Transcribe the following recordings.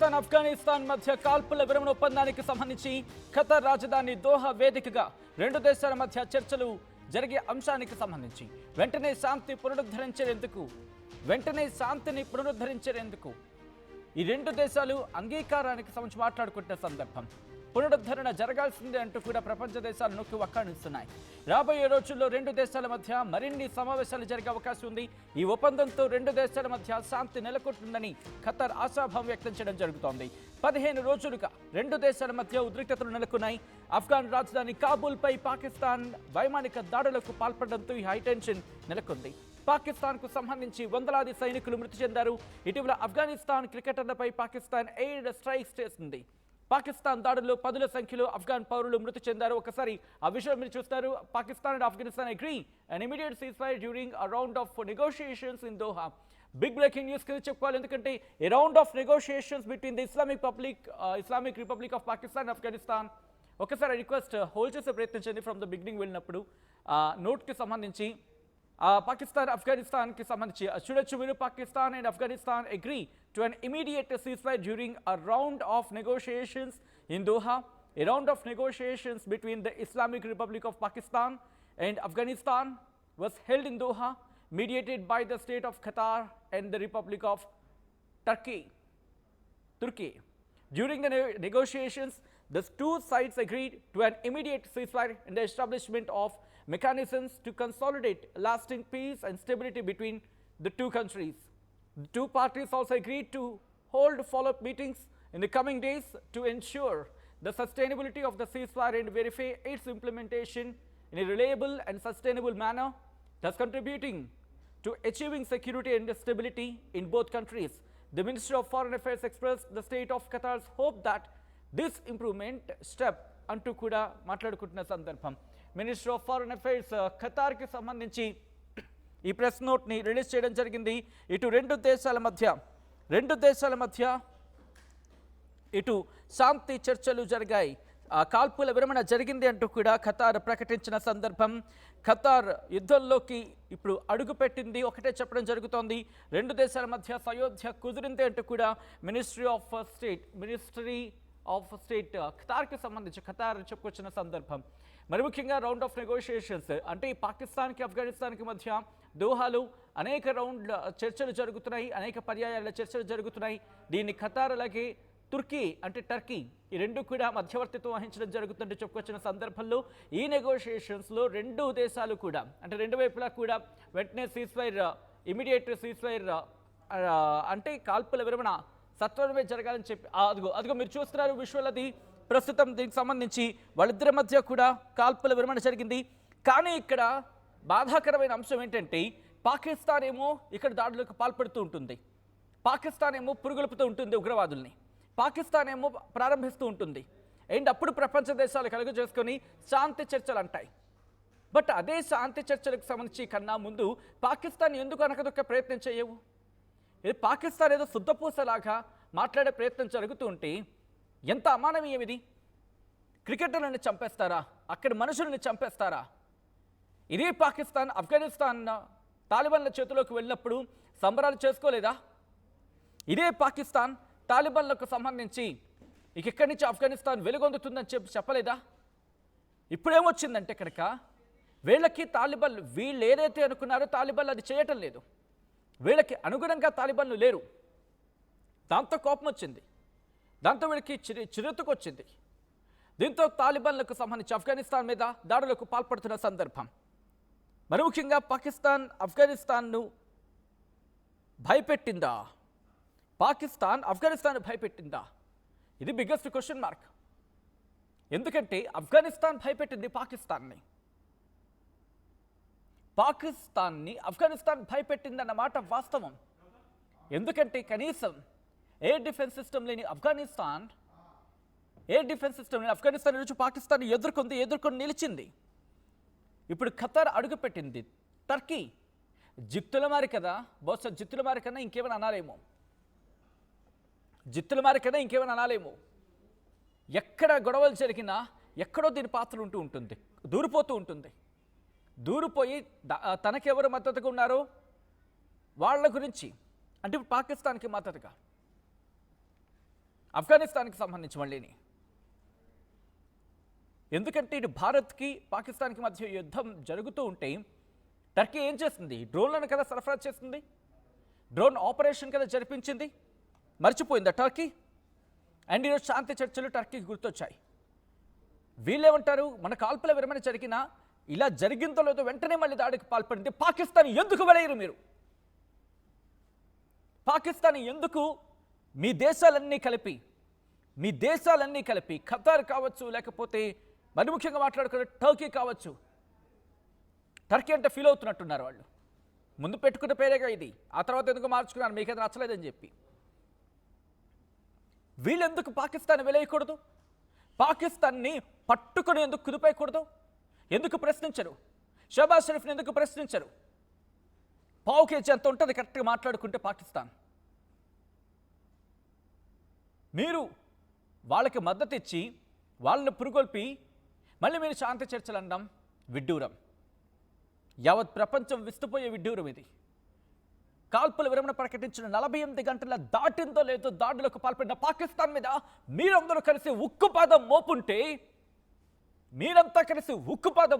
పాకిస్తాన్ ఆఫ్ఘనిస్తాన్ మధ్య కాల్పుల విరమణ ఒప్పందానికి సంబంధించి ఖతార్ రాజధాని దోహా వేదికగా రెండు దేశాల మధ్య చర్చలు జరిగే అంశానికి సంబంధించి వెంటనే శాంతిని పునరుద్ధరించేందుకు ఈ రెండు దేశాలు అంగీకారానికి సంబంధించి మాట్లాడుకుంటున్న సందర్భం పునరుద్ధరణ జరగాల్సిందే అంటూ కూడా ప్రపంచ దేశాలు నొక్కి వక్కాణిస్తున్నాయి. రాబోయే రోజుల్లో రెండు దేశాల మధ్య మరిన్ని సమావేశాలు జరిగే అవకాశం ఉంది. ఈ ఒప్పందంతో రెండు దేశాల మధ్య శాంతి నెలకొంటుందని ఖతార్ ఆశాభావం వ్యక్తం చేయడం జరుగుతోంది. 15 రోజులుగా రెండు దేశాల మధ్య ఉద్రిక్తతలు నెలకొన్నాయి. ఆఫ్ఘాన్ రాజధాని కాబూల్పై పాకిస్తాన్ వైమానిక దాడులకు పాల్పడడంతో ఈ హైటెన్షన్ నెలకొంది. పాకిస్తాన్కు సంబంధించి వందలాది సైనికులు మృతి చెందారు. ఇటీవల ఆఫ్ఘనిస్తాన్ క్రికెటర్లపై పాకిస్తాన్ ఎయిర్ స్ట్రైక్స్ చేసింది. పాకిస్తాన్ దాడుల్లో పదుల సంఖ్యలో ఆఫ్ఘాన్ పౌరులు మృతి చెందారు. ఒకసారి ఆ విషయం మీరు చూస్తారు. Pakistan and Afghanistan agree an immediate ceasefire during a round of negotiations in Doha. Big breaking news కింద చెప్పుకోవాలి. ఎందుకంటే a round of negotiations between the Islamic Republic of Pakistan Afghanistan. ఒకసారి రిక్వెస్ట్ హోల్డ్ చేసే ప్రయత్నించండి. ఫ్రమ్ ద బిగినింగ్ వెళ్ళినప్పుడు నోట్కి సంబంధించి పాకిస్తాన్ ఆఫ్ఘనిస్తాన్కి సంబంధించి చూడొచ్చు మీరు. Pakistan and Afghanistan agree to an immediate ceasefire during a round of negotiations in Doha. A round of negotiations between the Islamic Republic of Pakistan and Afghanistan was held in Doha, mediated by the state of Qatar and the Republic of Turkey. During the negotiations, the two sides agreed to an immediate ceasefire and the establishment of mechanisms to consolidate lasting peace and stability between the two countries. The two parties also agreed to hold follow-up meetings in the coming days to ensure the sustainability of the ceasefire and verify its implementation in a reliable and sustainable manner, thus contributing to achieving security and stability in both countries. The Ministry of Foreign Affairs expressed the state of Qatar's hope that this improvement step అంటూ కూడా మాట్లాడుకుంటున్న సందర్భం. Ministry of foreign affairs ఖతార్కి సంబంధించి ఈ press నోట్ని release చేయడం జరిగింది. ఇటు రెండు దేశాల మధ్య ఇటు శాంతి చర్చలు జరిగాయి, కాల్పుల విరమణ జరిగింది అంటూ కూడా ఖతార్ ప్రకటించిన సందర్భం. ఖతార్ యుద్ధంలోకి ఇప్పుడు అడుగుపెట్టింది ఒకటే చెప్పడం జరుగుతోంది. రెండు దేశాల మధ్య సయోధ్య కుదిరింది అంటూ కూడా మినిస్ట్రీ ఆఫ్ స్టేట్ ఖతార్కి సంబంధించి ఖతార్ చెప్పుకొచ్చిన సందర్భం. మరి ముఖ్యంగా రౌండ్ ఆఫ్ నెగోషియేషన్స్ అంటే ఈ పాకిస్తాన్కి ఆఫ్ఘనిస్తాన్కి మధ్య దోహాలో అనేక రౌండ్ల చర్చలు జరుగుతున్నాయి, అనేక పర్యాయాల చర్చలు జరుగుతున్నాయి. దీన్ని ఖతార్ అలాగే టర్కీ ఈ రెండు కూడా మధ్యవర్తిత్వం వహించడం జరుగుతుంటే చెప్పుకొచ్చిన సందర్భంలో ఈ నెగోషియేషన్స్లో రెండు దేశాలు కూడా అంటే రెండు వైపులా కూడా వెంటనే ఇమీడియట్ సీజ్ఫైర్ అంటే కాల్పుల విరమణ సత్వరమే జరగాలని చెప్పి అదిగో మీరు చూస్తున్నారు విజువల్. అది ప్రస్తుతం దీనికి సంబంధించి వాళ్ళిద్దరి మధ్య కూడా కాల్పుల విరమణ జరిగింది. కానీ ఇక్కడ బాధాకరమైన అంశం ఏంటంటే పాకిస్తాన్ ఏమో ఇక్కడ దాడులకు పాల్పడుతూ ఉంటుంది, పాకిస్తాన్ ఏమో పురుగులుపుతూ ఉంటుంది ఉగ్రవాదుల్ని, పాకిస్తాన్ ఏమో ప్రారంభిస్తూ ఉంటుంది. అండ్ అప్పుడు ప్రపంచ దేశాలు కలుగు చేసుకొని శాంతి చర్చలు అంటాయి. బట్ అదే శాంతి చర్చలకు సంబంధించి కన్నా ముందు పాకిస్తాన్ ఎందుకు అనకదొక్క ప్రయత్నం చేయవు? ఇది పాకిస్తాన్ ఏదో శుద్ధపూసలాగా మాట్లాడే ప్రయత్నం జరుగుతూ ఉంటే ఎంత అమానవీయం ఇది. క్రికెటర్లను చంపేస్తారా, అక్కడి మనుషుల్ని చంపేస్తారా? ఇదే పాకిస్తాన్ ఆఫ్ఘనిస్తాన్ తాలిబాన్ల చేతిలోకి వెళ్ళినప్పుడు సంబరాలు చేసుకోలేదా? ఇదే పాకిస్తాన్ తాలిబాన్లకు సంబంధించి ఇక్కడి నుంచి ఆఫ్ఘనిస్తాన్ వెలుగొందుతుందని చెప్పలేదా? ఇప్పుడేమొచ్చిందంటే ఇక్కడిక వీళ్ళకి వీళ్ళు ఏదైతే అనుకున్నారో తాలిబాన్లు అది చేయటం లేదు, వీళ్ళకి అనుగుణంగా తాలిబాన్లు లేరు. దాంతో కోపం వచ్చింది, దాంతో వీళ్ళకి చిరెత్తుకొచ్చింది. దీంతో తాలిబాన్లకు సంబంధించి ఆఫ్ఘనిస్తాన్ మీద దాడులకు పాల్పడుతున్న సందర్భం. మరి ముఖ్యంగా పాకిస్తాన్ ఆఫ్ఘనిస్తాన్ను భయపెట్టిందా? ఇది బిగ్గెస్ట్ క్వశ్చన్ మార్క్. ఎందుకంటే ఆఫ్ఘనిస్తాన్ భయపెట్టింది పాకిస్తాన్ని ఆఫ్ఘనిస్తాన్ భయపెట్టిందన్నమాట వాస్తవం. ఎందుకంటే కనీసం ఎయిర్ డిఫెన్స్ సిస్టమ్ లేని ఆఫ్ఘనిస్తాన్ నుంచి పాకిస్తాన్ ఎదుర్కొని నిలిచింది. ఇప్పుడు ఖతార్ అడుగుపెట్టింది. టర్కీ జిత్తులమారి కదా, బహుశా జిత్తులమారి కన్నా ఇంకేమైనా అనాలేమో. ఎక్కడ గొడవలు జరిగినా ఎక్కడో దీని పాత్ర ఉంటుంది, దూరిపోతూ ఉంటుంది. దూరిపోయి తనకెవరు మద్దతుగా ఉన్నారో వాళ్ళ గురించి అంటే పాకిస్తాన్కి మద్దతుగా ఆఫ్ఘనిస్తాన్కి సంబంధించి మళ్ళీని. ఎందుకంటే ఇటు భారత్కి పాకిస్తాన్కి మధ్య యుద్ధం జరుగుతూ ఉంటే టర్కీ ఏం చేస్తుంది? డ్రోన్లను కదా సరఫరా చేస్తుంది, డ్రోన్ ఆపరేషన్ కదా జరిపించింది. మర్చిపోయిందా టర్కీ? అండ్ ఈరోజు శాంతి చర్చలు టర్కీకి గుర్తొచ్చాయి. వీళ్ళేమంటారు, మన కాల్పుల విరమణ జరిగినా ఇలా జరిగిందో లేదో వెంటనే మళ్ళీ దాడికి పాల్పడింది. పాకిస్తాన్ ఎందుకు వెలయరు మీరు? పాకిస్తాన్ ఎందుకు మీ దేశాలన్నీ కలిపి ఖతార్ కావచ్చు, లేకపోతే మరి ముఖ్యంగా మాట్లాడుకునే టర్కీ కావచ్చు, టర్కీ అంటే ఫీల్ అవుతున్నట్టున్నారు వాళ్ళు. ముందు పెట్టుకున్న పేరేగా ఇది, ఆ తర్వాత ఎందుకు మార్చుకున్నారు, మీకైతే నచ్చలేదని చెప్పి. వీళ్ళెందుకు పాకిస్తాన్ వెలయకూడదు? పాకిస్తాన్ని పట్టుకొని ఎందుకు కుదిపేయకూడదు? ఎందుకు ప్రశ్నించరు? షహబాజ్ షరీఫ్ని ఎందుకు ప్రశ్నించరు? పావు కేజీ అంత ఉంటుంది కరెక్ట్గా మాట్లాడుకుంటే పాకిస్తాన్. మీరు వాళ్ళకి మద్దతు ఇచ్చి వాళ్ళని పురుగొల్పి మళ్ళీ మీరు శాంతి చర్చలు అనడం విడ్డూరం. యావత్ ప్రపంచం విస్తుపోయే విడ్డూరం ఇది. కాల్పుల విరమణ ప్రకటించిన 48 గంటల దాటిందో లేదో దాడులకు పాల్పడిన పాకిస్తాన్ మీద మీరందరూ కలిసి ఉక్కుపాదం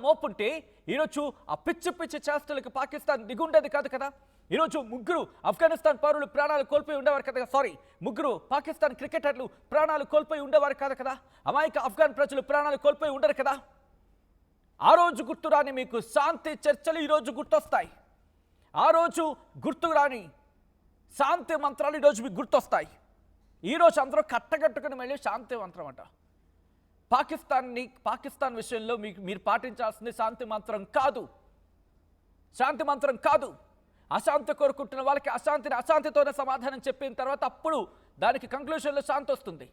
మోపుంటే ఈరోజు ఆ పిచ్చి చేష్టలకు పాకిస్తాన్ దిగుండేది కాదు కదా. ఈరోజు ముగ్గురు ఆఫ్ఘనిస్తాన్ పౌరులు ప్రాణాలు కోల్పోయి ఉండేవారు కదా. ముగ్గురు పాకిస్తాన్ క్రికెటర్లు ప్రాణాలు కోల్పోయి ఉండేవారు కాదు కదా. అమాయక ఆఫ్ఘన్ ప్రజలు ప్రాణాలు కోల్పోయి ఉండరు కదా. ఆ రోజు గుర్తురాని మీకు శాంతి చర్చలు ఈరోజు గుర్తొస్తాయి. ఆ రోజు గుర్తురాని శాంతి మంత్రాలు ఈరోజు మీకు గుర్తొస్తాయి. ఈరోజు అందరూ కట్టగట్టుకుని మళ్ళీ శాంతి మంత్రం అంట. పాకిస్తాన్ విషయంలో మీరు పాటించాల్సింది శాంతి మంత్రం కాదు. అశాంతి కోరుకుంటున్న వాళ్ళకి అశాంతితోనే సమాధానం చెప్పిన తర్వాత అప్పుడు దానికి కంక్లూషన్లో శాంతి వస్తుంది.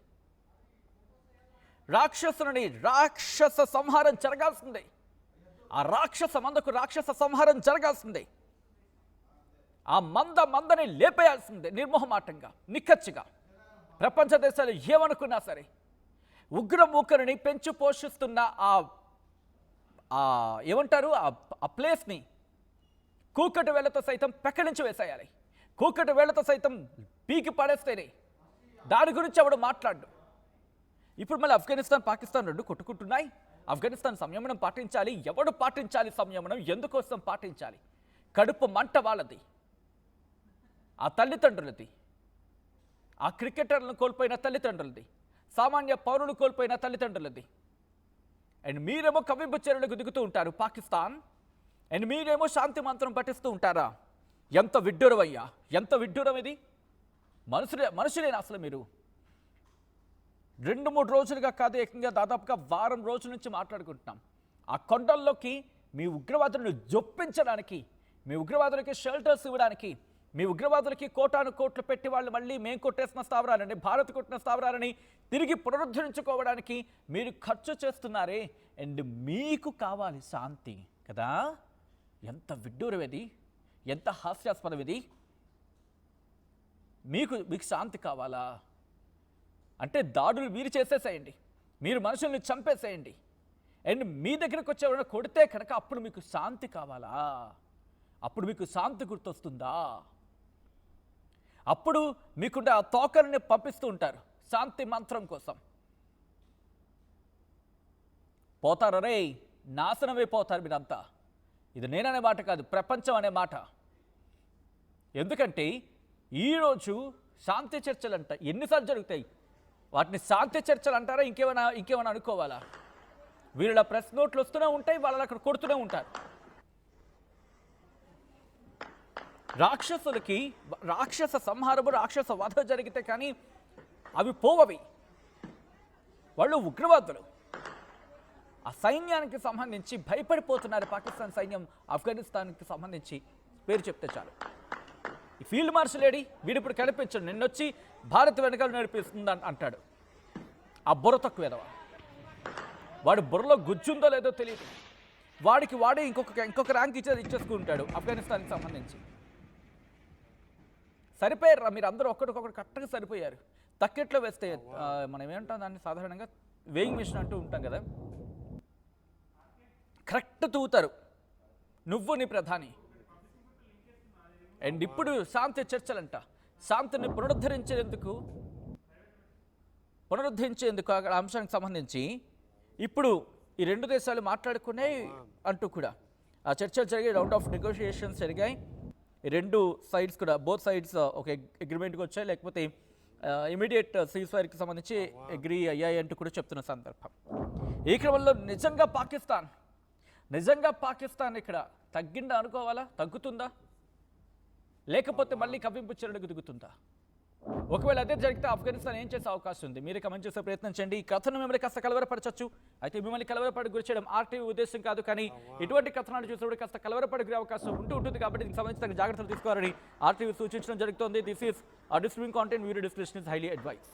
రాక్షస సంహారం జరగాల్సిందే. ఆ రాక్షస సంహారం జరగాల్సిందే. ఆ మందని లేపేయాల్సిందే నిర్మోహమాటంగా, నిక్కచ్చిగా. ప్రపంచ దేశాలు ఏమనుకున్నా సరే ఉగ్రమూకరిని పెంచి పోషిస్తున్న ఏమంటారు ఆ ప్లేస్ని కూకటి వేళ్లతో సైతం పెక్కడించి వేసేయాలి. కూకటి వేళ్లతో సైతం పీకి పడేస్తేనే దాని గురించి ఎవడు మాట్లాడు. ఇప్పుడు మళ్ళీ ఆఫ్ఘనిస్తాన్ పాకిస్తాన్ రెండు కొట్టుకుంటున్నాయి. ఆఫ్ఘనిస్తాన్ సంయమనం పాటించాలి. ఎవడు పాటించాలి సంయమనం? ఎందుకోసం పాటించాలి? కడుపు మంట వాళ్ళది, ఆ తల్లిదండ్రులది, ఆ క్రికెటర్లను కోల్పోయిన తల్లిదండ్రులది, సామాన్య పౌరులు కోల్పోయిన తల్లిదండ్రులది. అండ్ మీరేమో కవ్వింపు చర్యలకు దిగుతూ ఉంటారు పాకిస్తాన్, అండ్ మీరేమో శాంతి మంత్రం పఠిస్తూ ఉంటారా? ఎంత విడ్డూరమయ్యా, ఎంత విడ్డూరం ఇది! మనుషులేనా అసలు మీరు? 2-3 రోజులుగా కాదు, ఏకంగా దాదాపుగా వారం రోజుల నుంచి మాట్లాడుకుంటున్నాం. ఆ కొండల్లోకి మీ ఉగ్రవాదులను జొప్పించడానికి, మీ ఉగ్రవాదులకి షెల్టర్స్ ఇవ్వడానికి, మీ ఉగ్రవాదులకి కోటాను కోట్లు పెట్టి వాళ్ళు మళ్ళీ మేము కొట్టేసిన స్థావరాలని, భారత్ కొట్టిన స్థావరాలని తిరిగి పునరుద్ధరించుకోవడానికి మీరు ఖర్చు చేస్తున్నారే. అండ్ మీకు కావాలి శాంతి కదా? ఎంత విడ్డూరం ఇది, ఎంత హాస్యాస్పదం ఇది! మీకు శాంతి కావాలా అంటే దాడులు మీరు చేసేసేయండి, మీరు మనుషుల్ని చంపేసేయండి. అండ్ మీ దగ్గరకు వచ్చేవాళ్ళని కొడితే కనుక అప్పుడు మీకు శాంతి కావాలా? అప్పుడు మీకు శాంతి గుర్తొస్తుందా? అప్పుడు మీకుండే ఆ తోకల్ని పంపిస్తూ ఉంటారు శాంతి మంత్రం కోసం. పోతారు రే, నాశనమైపోతారు మీరంతా. ఇది నేననే మాట కాదు, ప్రపంచం అనే మాట. ఎందుకంటే ఈరోజు శాంతి చర్చలు అంట ఎన్నిసార్లు జరుగుతాయి? వాటిని శాంతి చర్చలు అంటారా? ఇంకేమైనా అనుకోవాలా? వీళ్ళ ప్రెస్ నోట్లు వస్తూనే ఉంటాయి, వాళ్ళు అక్కడ కొడుతూనే ఉంటారు. రాక్షస సంహారము, రాక్షస వధ జరిగితే కానీ అవి పోవవి. వాళ్ళు ఉగ్రవాదులు. ఆ సైన్యానికి సంబంధించి భయపడిపోతున్నారు పాకిస్తాన్ సైన్యం. ఆఫ్ఘనిస్తాన్కి సంబంధించి పేరు చెప్తే చాలు. ఈ ఫీల్డ్ మార్షల్ ఏడి, వీడిప్పుడు కనిపించడు, నిన్నొచ్చి భారత్ వెనకాల నడిపిస్తుంది అంటాడు. ఆ బుర్ర తక్కువ ఎదవ. వాడు బుర్రలో గుజ్జుందో లేదో తెలియదు. వాడే ఇంకొక ర్యాంక్ ఇచ్చేసుకుంటాడు ఆఫ్ఘనిస్తాన్కి సంబంధించి. సరిపోయారు మీరు అందరూ, ఒక్కడికొకటి కరెక్ట్గా సరిపోయారు. తక్కెట్లో వేస్తే మనం ఏమంటాం దాన్ని సాధారణంగా వేయింగ్ మిషన్ అంటూ ఉంటాం కదా, కరెక్ట్ తూతారు నువ్వు నీ ప్రధాని. అండ్ ఇప్పుడు శాంతి చర్చలంట. శాంతిని పునరుద్ధరించేందుకు పునరుద్ధరించేందుకు అక్కడ అంశానికి సంబంధించి ఇప్పుడు ఈ రెండు దేశాలు మాట్లాడుకునే అంటూ కూడా ఆ చర్చలు జరిగాయి, రౌండ్ ఆఫ్ నెగోషియేషన్స్ జరిగాయి. ఈ రెండు సైడ్స్ కూడా బోత్ సైడ్స్ ఒక అగ్రిమెంట్కి వచ్చాయి, లేకపోతే ఇమీడియట్ సీజ్ ఫైర్కి సంబంధించి అగ్రీ అయ్యాయి అంటూ కూడా చెప్తున్న సందర్భం. ఈ క్రమంలో నిజంగా పాకిస్తాన్ ఇక్కడ తగ్గిందా అనుకోవాలా? తగ్గుతుందా, లేకపోతే మళ్ళీ కవ్వింపు చర్యలకు దిగుతుందా? ఒకవేళ అదే జరిగితే ఆఫ్ఘనిస్తాన్ ఏం చేసే అవకాశం ఉంది? మీరే కమెంట్ చేసే ప్రయత్నం చేయండి. ఈ కథను మిమ్మల్ని కాస్త కలవరపరచచ్చు, అయితే మిమ్మల్ని కలవరపడి గురి చేయడం ఆర్టీవీ ఉద్దేశం కాదు, కానీ ఇటువంటి కథనాలు చూసినప్పుడు కాస్త కలవరపడి గురే అవకాశం ఉంటుంది. కాబట్టి దీనికి సంబంధించి జాగ్రత్తలు తీసుకోవాలని ఆర్టీవీ సూచించడం జరుగుతోంది. This is distributing content, video description is highly advised.